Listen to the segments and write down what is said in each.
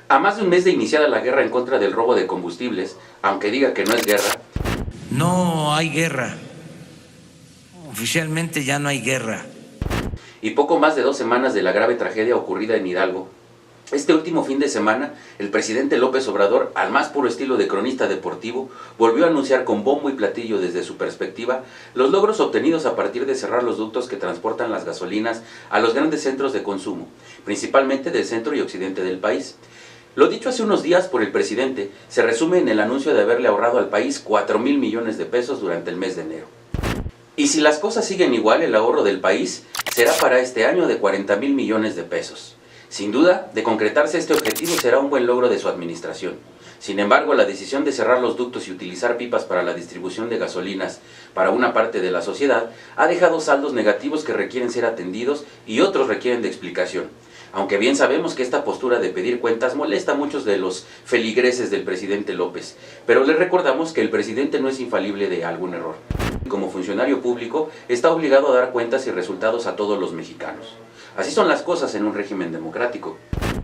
A más de un mes de iniciada la guerra en contra del robo de combustibles, aunque diga que no es guerra, no hay guerra. Oficialmente ya no hay guerra. Y poco más de 2 semanas de la grave tragedia ocurrida en Hidalgo, este último fin de semana, el presidente López Obrador, al más puro estilo de cronista deportivo, volvió a anunciar con bombo y platillo desde su perspectiva los logros obtenidos a partir de cerrar los ductos que transportan las gasolinas a los grandes centros de consumo, principalmente del centro y occidente del país. Lo dicho hace unos días por el presidente se resume en el anuncio de haberle ahorrado al país 4,000 millones de pesos durante el mes de enero. Y si las cosas siguen igual, el ahorro del país será para este año de 40,000 millones de pesos. Sin duda, de concretarse este objetivo será un buen logro de su administración. Sin embargo, la decisión de cerrar los ductos y utilizar pipas para la distribución de gasolinas para una parte de la sociedad ha dejado saldos negativos que requieren ser atendidos y otros requieren de explicación. Aunque bien sabemos que esta postura de pedir cuentas molesta a muchos de los feligreses del presidente López, pero les recordamos que el presidente no es infalible de algún error. Como funcionario público, está obligado a dar cuentas y resultados a todos los mexicanos. Así son las cosas en un régimen democrático.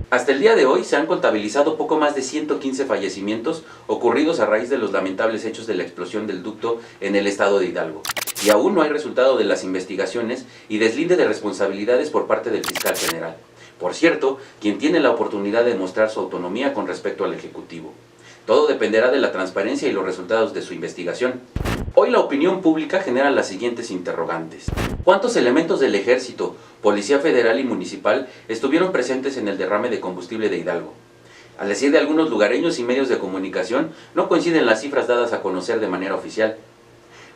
Hasta el día de hoy se han contabilizado poco más de 115 fallecimientos ocurridos a raíz de los lamentables hechos de la explosión del ducto en el estado de Hidalgo. Y aún no hay resultado de las investigaciones y deslinde de responsabilidades por parte del fiscal general. Por cierto, quien tiene la oportunidad de mostrar su autonomía con respecto al Ejecutivo. Todo dependerá de la transparencia y los resultados de su investigación. Hoy la opinión pública genera las siguientes interrogantes. ¿Cuántos elementos del Ejército, Policía Federal y Municipal estuvieron presentes en el derrame de combustible de Hidalgo? Al decir de algunos lugareños y medios de comunicación, no coinciden las cifras dadas a conocer de manera oficial.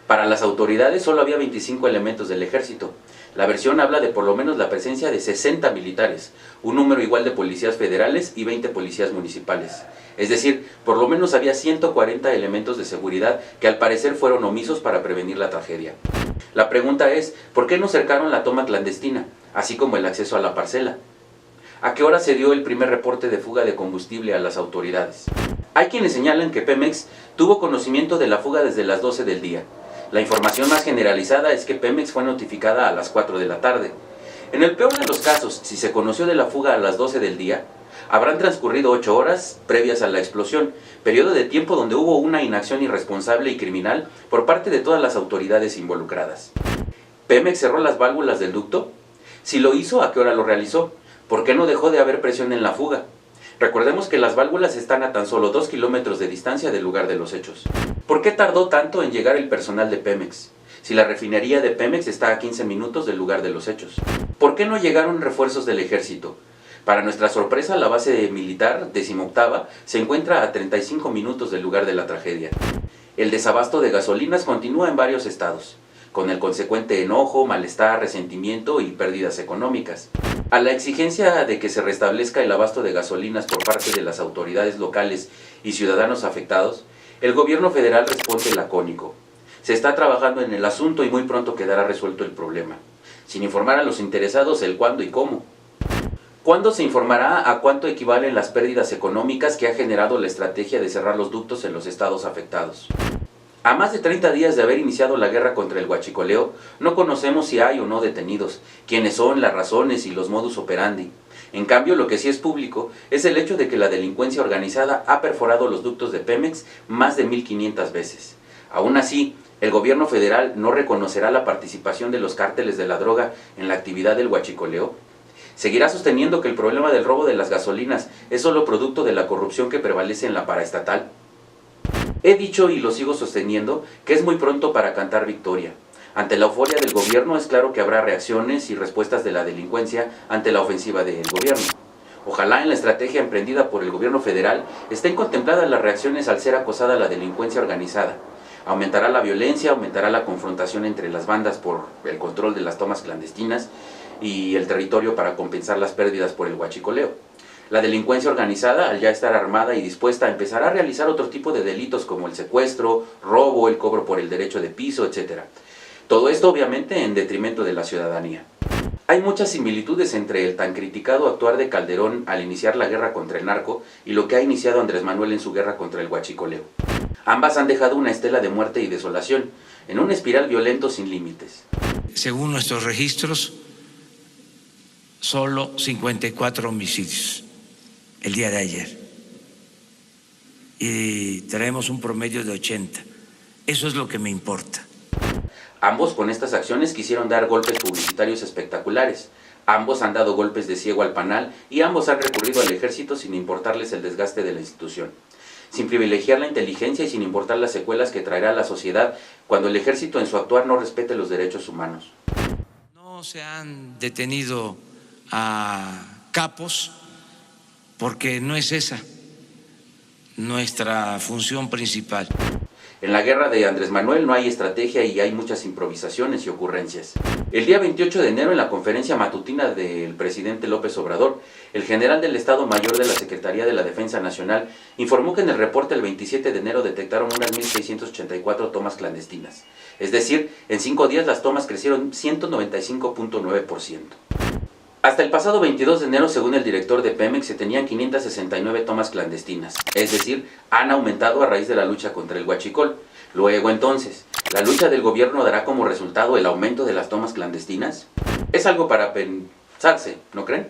Para las autoridades solo había 25 elementos del Ejército. La versión habla de por lo menos la presencia de 60 militares, un número igual de policías federales y 20 policías municipales. Es decir, por lo menos había 140 elementos de seguridad que al parecer fueron omisos para prevenir la tragedia. La pregunta es, ¿por qué no cercaron la toma clandestina, así como el acceso a la parcela? ¿A qué hora se dio el primer reporte de fuga de combustible a las autoridades? Hay quienes señalan que Pemex tuvo conocimiento de la fuga desde las 12 del día. La información más generalizada es que Pemex fue notificada a las 4 de la tarde. En el peor de los casos, si se conoció de la fuga a las 12 del día, habrán transcurrido 8 horas previas a la explosión, periodo de tiempo donde hubo una inacción irresponsable y criminal por parte de todas las autoridades involucradas. ¿Pemex cerró las válvulas del ducto? Si lo hizo, ¿a qué hora lo realizó? ¿Por qué no dejó de haber presión en la fuga? Recordemos que las válvulas están a tan solo 2 kilómetros de distancia del lugar de los hechos. ¿Por qué tardó tanto en llegar el personal de Pemex? Si la refinería de Pemex está a 15 minutos del lugar de los hechos. ¿Por qué no llegaron refuerzos del ejército? Para nuestra sorpresa, la base militar 18ª se encuentra a 35 minutos del lugar de la tragedia. El desabasto de gasolinas continúa en varios estados, con el consecuente enojo, malestar, resentimiento y pérdidas económicas. A la exigencia de que se restablezca el abasto de gasolinas por parte de las autoridades locales y ciudadanos afectados, el gobierno federal responde lacónico. Se está trabajando en el asunto y muy pronto quedará resuelto el problema, sin informar a los interesados el cuándo y cómo. ¿Cuándo se informará a cuánto equivalen las pérdidas económicas que ha generado la estrategia de cerrar los ductos en los estados afectados? A más de 30 días de haber iniciado la guerra contra el huachicoleo, no conocemos si hay o no detenidos, quiénes son, las razones y los modus operandi. En cambio, lo que sí es público es el hecho de que la delincuencia organizada ha perforado los ductos de Pemex más de 1,500 veces. Aún así, el gobierno federal no reconocerá la participación de los cárteles de la droga en la actividad del huachicoleo. ¿Seguirá sosteniendo que el problema del robo de las gasolinas es solo producto de la corrupción que prevalece en la paraestatal? He dicho y lo sigo sosteniendo que es muy pronto para cantar victoria. Ante la euforia del gobierno es claro que habrá reacciones y respuestas de la delincuencia ante la ofensiva del gobierno. Ojalá en la estrategia emprendida por el gobierno federal estén contempladas las reacciones al ser acosada la delincuencia organizada. Aumentará la violencia, aumentará la confrontación entre las bandas por el control de las tomas clandestinas y el territorio para compensar las pérdidas por el huachicoleo. La delincuencia organizada, al ya estar armada y dispuesta, empezará a realizar otro tipo de delitos como el secuestro, robo, el cobro por el derecho de piso, etc. Todo esto obviamente en detrimento de la ciudadanía. Hay muchas similitudes entre el tan criticado actuar de Calderón al iniciar la guerra contra el narco y lo que ha iniciado Andrés Manuel en su guerra contra el huachicoleo. Ambas han dejado una estela de muerte y desolación, en una espiral violento sin límites. Según nuestros registros, solo 54 homicidios el día de ayer. Y traemos un promedio de 80. Eso es lo que me importa. Ambos con estas acciones quisieron dar golpes publicitarios espectaculares. Ambos han dado golpes de ciego al panal y ambos han recurrido al ejército sin importarles el desgaste de la institución, sin privilegiar la inteligencia y sin importar las secuelas que traerá a la sociedad cuando el ejército en su actuar no respete los derechos humanos. No se han detenido a capos porque no es esa nuestra función principal. En la guerra de Andrés Manuel no hay estrategia y hay muchas improvisaciones y ocurrencias. El día 28 de enero, en la conferencia matutina del presidente López Obrador, el general del Estado Mayor de la Secretaría de la Defensa Nacional informó que en el reporte el 27 de enero detectaron unas 1.684 tomas clandestinas. Es decir, en 5 días las tomas crecieron 195.9%. Hasta el pasado 22 de enero, según el director de Pemex, se tenían 569 tomas clandestinas, es decir, han aumentado a raíz de la lucha contra el huachicol. Luego entonces, ¿la lucha del gobierno dará como resultado el aumento de las tomas clandestinas? Es algo para pensarse, ¿no creen?